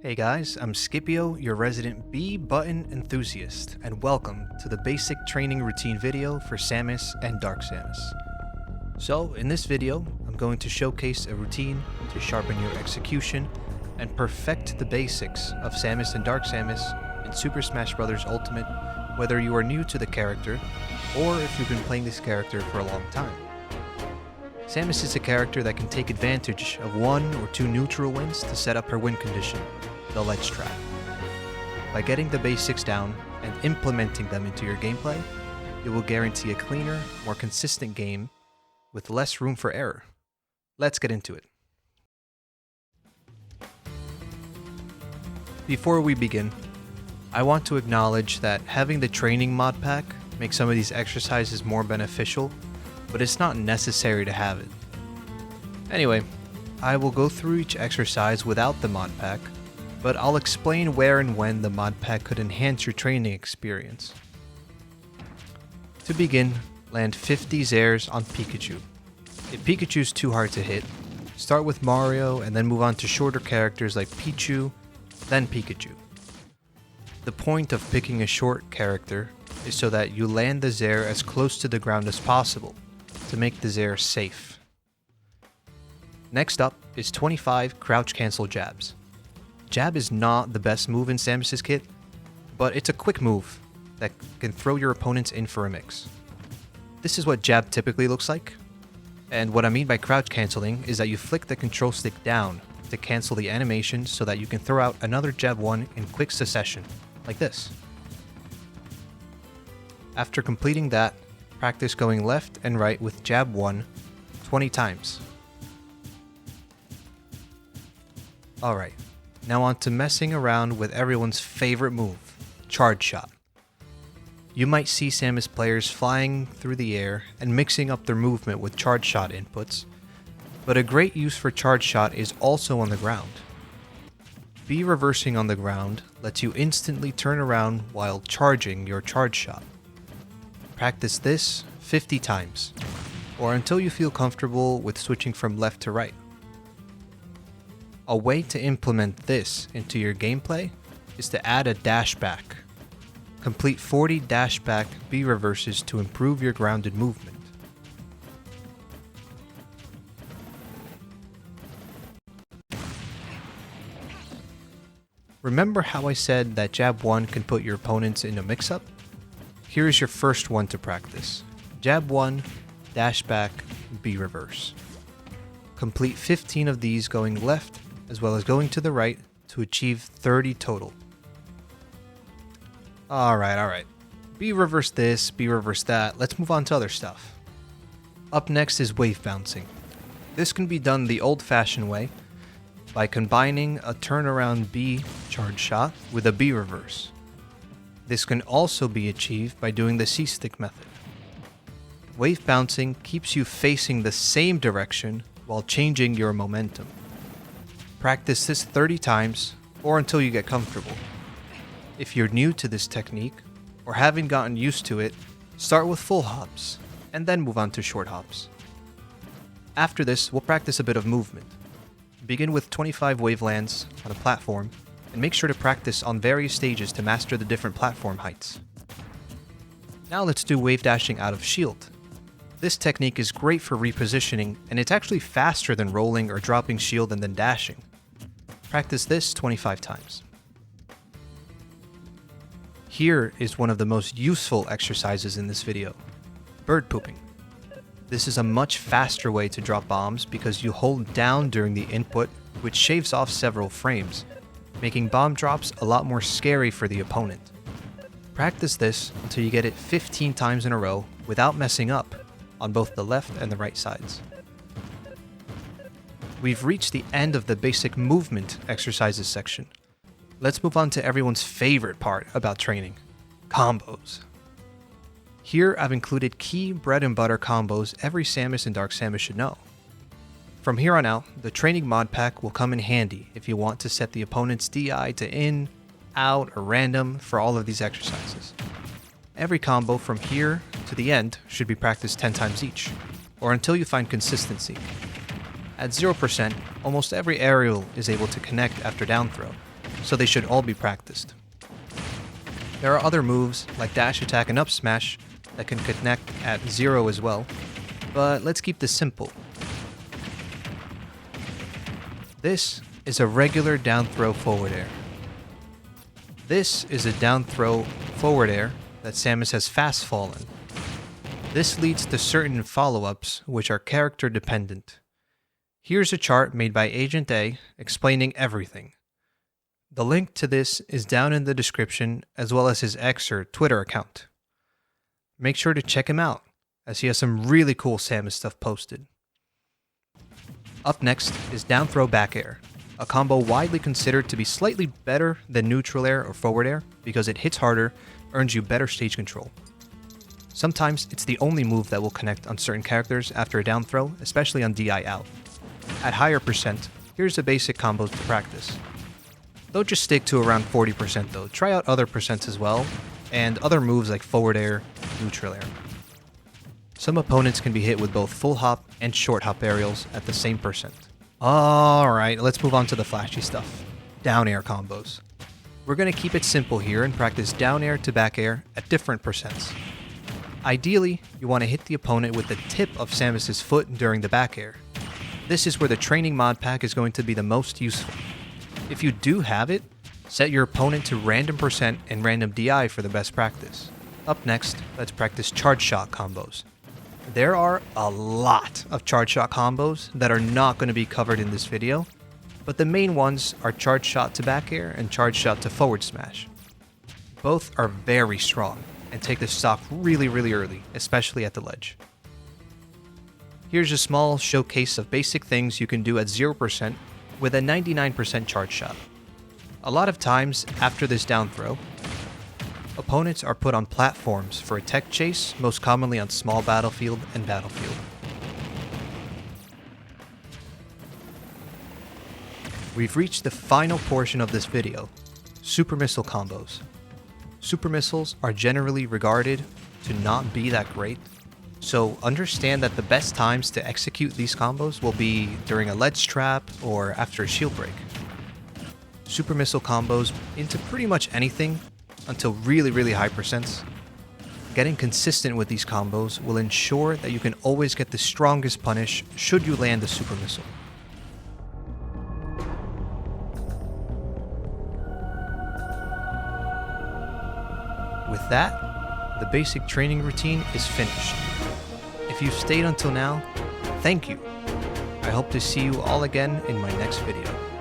Hey guys, I'm Scipio, your resident B button enthusiast, and welcome to the basic training routine video for Samus and Dark Samus. So, in this video, I'm going to showcase a routine to sharpen your execution and perfect the basics of Samus and Dark Samus in Super Smash Bros. Ultimate, whether you are new to the character or if you've been playing this character for a long time. Samus is a character that can take advantage of one or two neutral wins to set up her win condition, the ledge trap. By getting the basics down and implementing them into your gameplay, it will guarantee a cleaner, more consistent game with less room for error. Let's get into it. Before we begin, I want to acknowledge that having the training mod pack makes some of these exercises more beneficial, but it's not necessary to have it. Anyway, I will go through each exercise without the mod pack, but I'll explain where and when the mod pack could enhance your training experience. To begin, land 50 Zairs on Pikachu. If Pikachu's too hard to hit, start with Mario and then move on to shorter characters like Pichu, then Pikachu. The point of picking a short character is so that you land the Zair as close to the ground as possible, to make the Zair safe. Next up is 25 crouch cancel jabs. Jab is not the best move in Samus' kit, but it's a quick move that can throw your opponents in for a mix. This is what jab typically looks like, and what I mean by crouch canceling is that you flick the control stick down to cancel the animation so that you can throw out another jab 1 in quick succession, like this. After completing that, practice going left and right with jab 1 20 times. Alright, now on to messing around with everyone's favorite move, charge shot. You might see Samus players flying through the air and mixing up their movement with charge shot inputs, but a great use for charge shot is also on the ground. B reversing on the ground lets you instantly turn around while charging your charge shot. Practice this 50 times, or until you feel comfortable with switching from left to right. A way to implement this into your gameplay is to add a dash back. Complete 40 dash back B reverses to improve your grounded movement. Remember how I said that jab 1 can put your opponents in a mix-up? Here is your first one to practice. Jab 1, dash back, B reverse. Complete 15 of these going left as well as going to the right to achieve 30 total. Alright. B reverse this, B reverse that. Let's move on to other stuff. Up next is wave bouncing. This can be done the old-fashioned way by combining a turnaround B charge shot with a B reverse. This can also be achieved by doing the C-stick method. Wave bouncing keeps you facing the same direction while changing your momentum. Practice this 30 times or until you get comfortable. If you're new to this technique or haven't gotten used to it, start with full hops and then move on to short hops. After this, we'll practice a bit of movement. Begin with 25 wavelands on a platform and make sure to practice on various stages to master the different platform heights. Now let's do wave dashing out of shield. This technique is great for repositioning, and it's actually faster than rolling or dropping shield and then dashing. Practice this 25 times. Here is one of the most useful exercises in this video, bird pooping. This is a much faster way to drop bombs because you hold down during the input, which shaves off several frames, making bomb drops a lot more scary for the opponent. Practice this until you get it 15 times in a row without messing up on both the left and the right sides. We've reached the end of the basic movement exercises section. Let's move on to everyone's favorite part about training, combos. Here I've included key bread and butter combos every Samus and Dark Samus should know. From here on out, the training mod pack will come in handy if you want to set the opponent's DI to in, out, or random for all of these exercises. Every combo from here to the end should be practiced 10 times each, or until you find consistency. At 0%, almost every aerial is able to connect after down throw, so they should all be practiced. There are other moves like dash attack and up smash that can connect at 0 as well, but let's keep this simple. This is a regular down throw forward air. This is a down throw forward air that Samus has fast fallen. This leads to certain follow-ups which are character dependent. Here's a chart made by Agent A explaining everything. The link to this is down in the description as well as his X or Twitter account. Make sure to check him out as he has some really cool Samus stuff posted. Up next is down throw back air, a combo widely considered to be slightly better than neutral air or forward air because it hits harder, earns you better stage control. Sometimes it's the only move that will connect on certain characters after a down throw, especially on DI out. At higher percent, here's the basic combos to practice. Don't just stick to around 40% though, try out other percents as well, and other moves like forward air, neutral air. Some opponents can be hit with both full hop and short hop aerials at the same percent. Alright, let's move on to the flashy stuff. Down air combos. We're going to keep it simple here and practice down air to back air at different percents. Ideally, you want to hit the opponent with the tip of Samus's foot during the back air. This is where the training mod pack is going to be the most useful. If you do have it, set your opponent to random percent and random DI for the best practice. Up next, let's practice charge shot combos. There are a lot of charge shot combos that are not going to be covered in this video, but the main ones are charge shot to back air and charge shot to forward smash. Both are very strong and take the stock really early, especially at the ledge. Here's a small showcase of basic things you can do at 0% with a 99% charge shot. A lot of times after this down throw, opponents are put on platforms for a tech chase, most commonly on small battlefield and battlefield. We've reached the final portion of this video, super missile combos. Super missiles are generally regarded to not be that great, so understand that the best times to execute these combos will be during a ledge trap or after a shield break. Super missile combos into pretty much anything until really high percents. Getting consistent with these combos will ensure that you can always get the strongest punish should you land a super missile. With that, the basic training routine is finished. If you've stayed until now, thank you. I hope to see you all again in my next video.